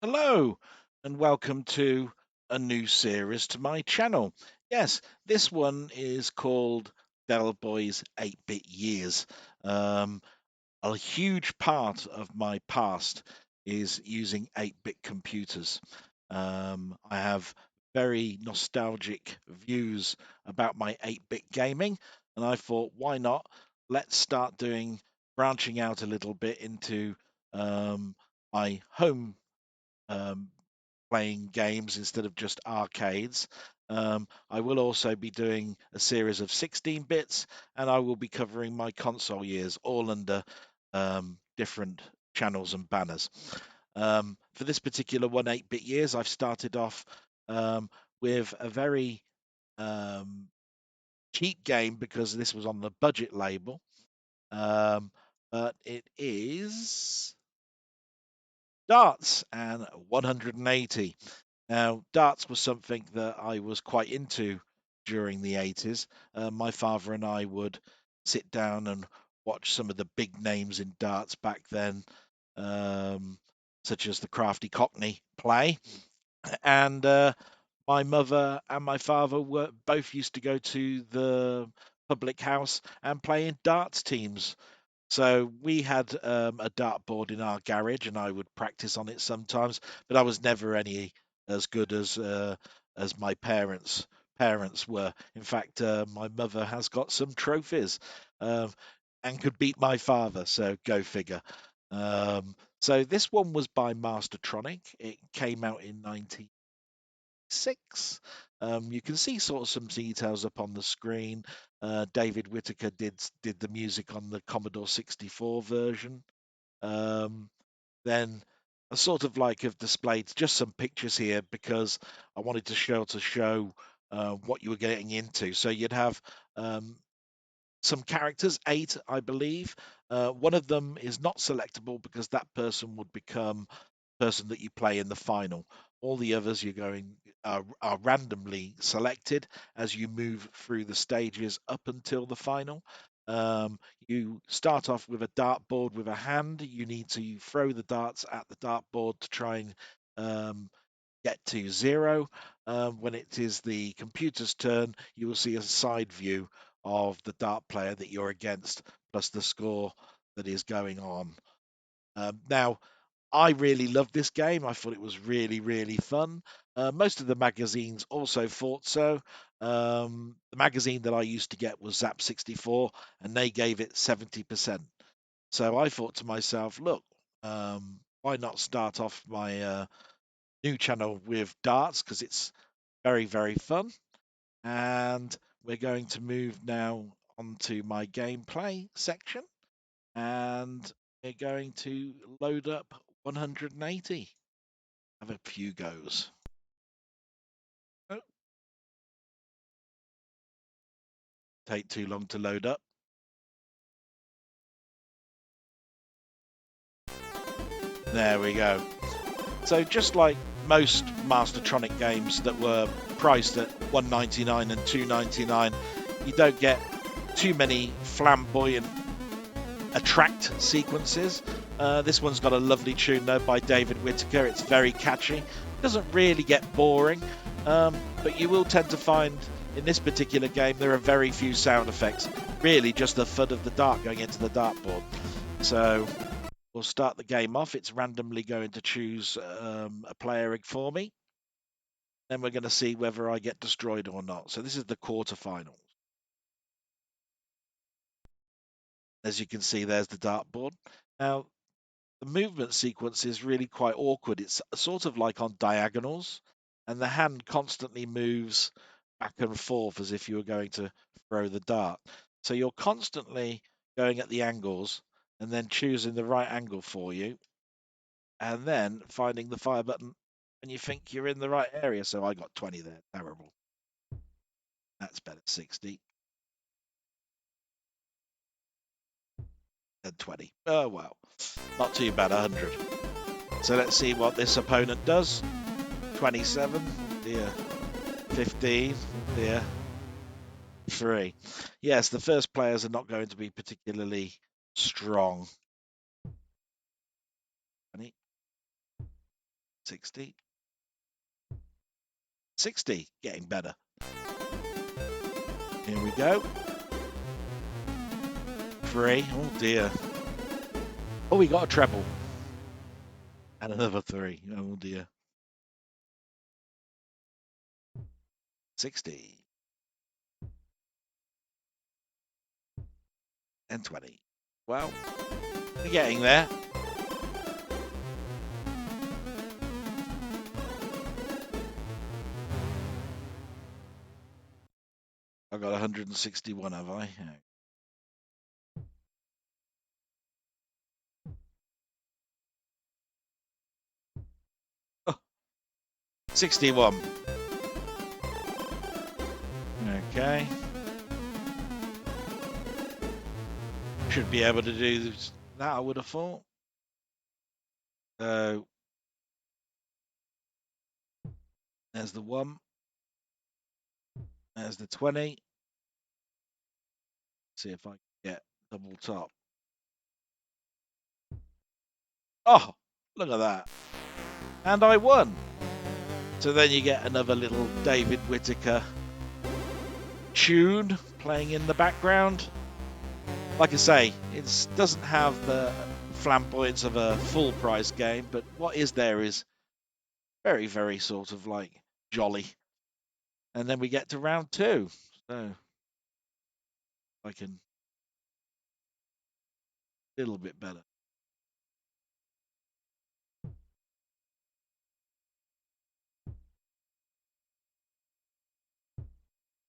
Hello, and welcome to a new series to my channel. Yes, this one is called Delboy's 8-Bit Years. Um, a huge part of my past is using 8-bit computers. I have very nostalgic views about my 8-bit gaming, and I thought, why not? Let's start branching out a little bit into my home um, playing games instead of just arcades. I will also be doing a series of 16 bits, and I will be covering my console years, all under different channels and banners. For this particular 8-bit years, I've started off with a very um, cheap game because this was on the budget label, but it is darts and 180. Now, darts was something that I was quite into during the 80s. My father and I would sit down and watch some of the big names in darts back then, um, such as the Crafty Cockney play. And my mother and my father were both used to go to the public house and play in darts teams. So we had a dartboard in our garage, and I would practice on it sometimes, but I was never any as good as my parents were. In fact, my mother has got some trophies um, and could beat my father. So go figure. So this one was by Mastertronic. It came out in 1996. You can see sort of some details up on the screen. David Whittaker did the music on the Commodore 64 version. Um, then I sort of like have displayed just some pictures here because I wanted to show what you were getting into. So you'd have some characters, 8, I believe. One of them is not selectable because that person would become person that you play in the final. All the others are randomly selected as you move through the stages up until the final. You start off with a dartboard with a hand. You need to throw the darts at the dartboard to try and get to 0. When it is the computer's turn, you will see a side view of the dart player that you're against, plus the score that is going on. Now, I really loved this game. I thought it was really, really fun. Most of the magazines also thought so. The magazine that I used to get was Zap 64, and they gave it 70%. So I thought to myself, look, why not start off my new channel with darts because it's very, very fun. And we're going to move now onto my gameplay section, and we're going to load up 180. Have a few goes. Oh, take too long to load up. There we go. So just like most Mastertronic games that were priced at $1.99 and $2.99, you don't get too many flamboyant attract sequences. This one's got a lovely tune though by David Whittaker. It's very catchy. Doesn't really get boring, but you will tend to find in this particular game there are very few sound effects. Really, just the thud of the dart going into the dartboard. So we'll start the game off. It's randomly going to choose a player for me. Then we're going to see whether I get destroyed or not. So this is the quarterfinals. As you can see, there's the dartboard. Now, the movement sequence is really quite awkward. It's sort of like on diagonals, and the hand constantly moves back and forth as if you were going to throw the dart. So you're constantly going at the angles and then choosing the right angle for you, and then finding the fire button and you think you're in the right area. So I got 20 there. Terrible. That's better. 60 and 20. Oh, well, not too bad. 100. So let's see what this opponent does. 27. Dear. 15. Dear. 3. Yes, the first players are not going to be particularly strong. 20. 60. 60, getting better. Here we go. 3. Oh dear. Oh, we got a treble. And another 3. Oh dear. 60. And 20. Well, we're getting there. I got 161, have I? Oh, 61. Okay. Should be able to do that, I would have thought. So there's the 1. There's the 20. See if I can get double top. Oh, look at that. And I won. So then you get another little David Whittaker tune playing in the background. Like I say, it doesn't have the flamboyance of a full price game, but what is there is very, very sort of like jolly. And then we get to round 2. So I can a little bit better.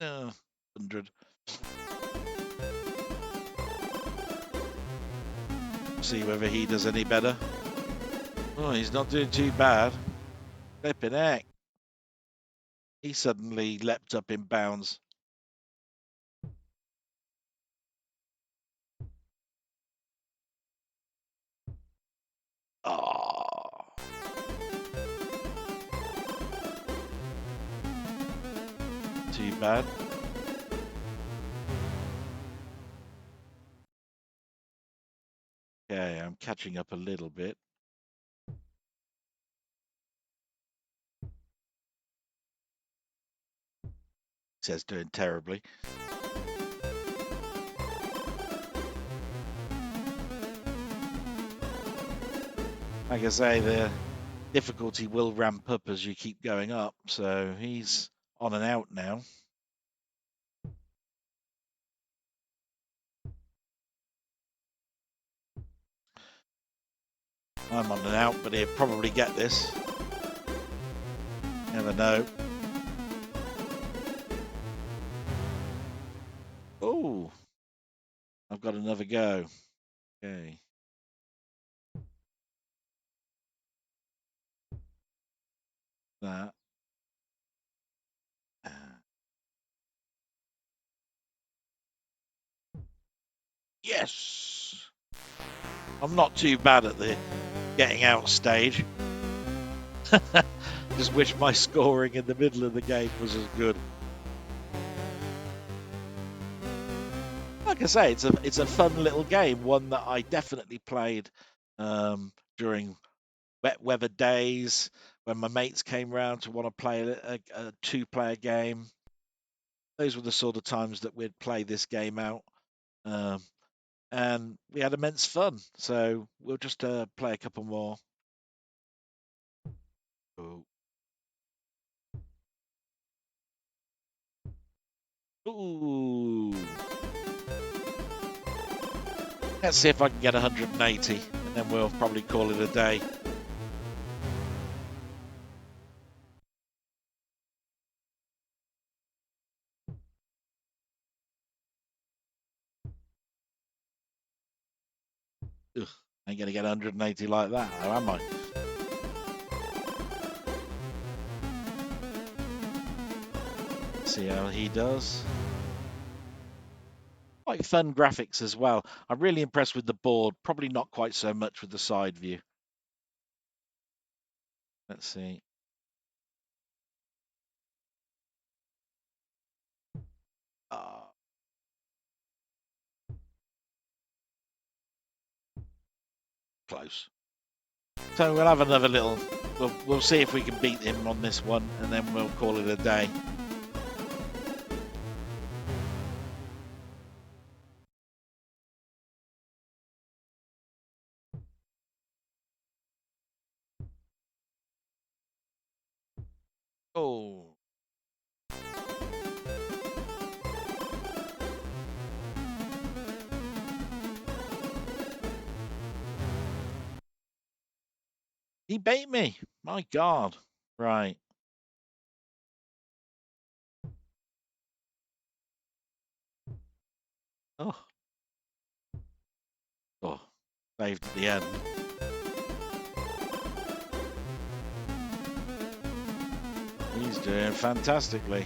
Uh, 100. See whether he does any better. Oh, he's not doing too bad. Flipping heck. He suddenly leapt up in bounds. Oh. Too bad. Okay, I'm catching up a little bit. Says doing terribly. Like I say, the difficulty will ramp up as you keep going up, so he's on and out now. I'm on and out, but he'll probably get this. Never know. Oh, I've got another go. Okay. That. Yes. I'm not too bad at the getting out stage. Just wish my scoring in the middle of the game was as good. Like I say, it's a fun little game, one that I definitely played during wet weather days when my mates came round to want to play a 2-player game. Those were the sort of times that we'd play this game out, and we had immense fun. So we'll just play a couple more. Ooh. Ooh. Let's see if I can get 180, and then we'll probably call it a day. Ugh, I ain't going to get 180 like that, though, am I? See how he does. Quite fun graphics as well. I'm really impressed with the board. Probably not quite so much with the side view. Let's see. Close. So we'll have another little we'll see if we can beat him on this one, and then we'll call it a day. Oh, he beat me. My God. Right. Oh, oh, saved at the end. He's doing fantastically.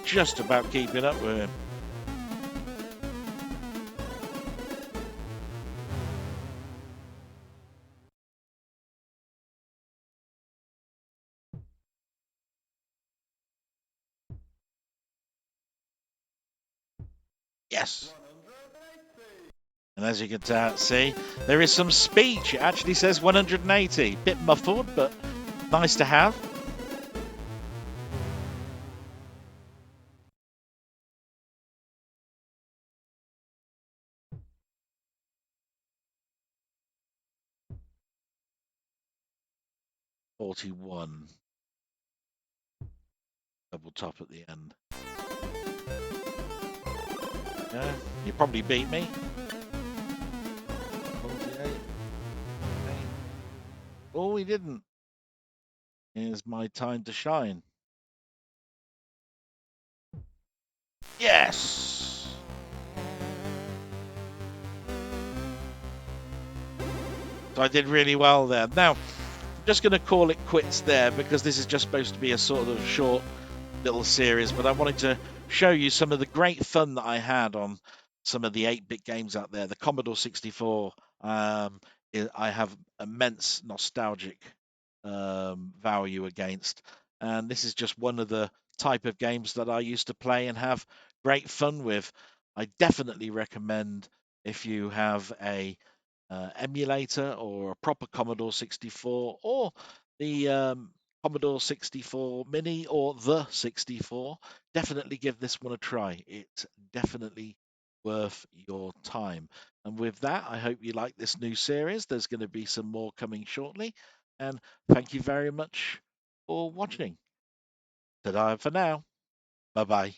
Just about keeping up with him. Yes. And as you can see, there is some speech. It actually says 180. Bit muffled, but nice to have. $41. Double top at the end. Yeah, you probably beat me. 48. Oh, he didn't. Here's my time to shine. Yes! So I did really well there. Now, I'm just going to call it quits there because this is just supposed to be a sort of short little series, but I wanted to show you some of the great fun that I had on some of the 8-bit games out there. The Commodore 64, I have immense nostalgic value against, and this is just one of the type of games that I used to play and have great fun with. I definitely recommend if you have a emulator or a proper Commodore 64 or the Commodore 64 Mini or the 64, definitely give this one a try. It's definitely worth your time. And with that, I hope you like this new series. There's going to be some more coming shortly. And thank you very much for watching. Ta-da for now. Bye-bye.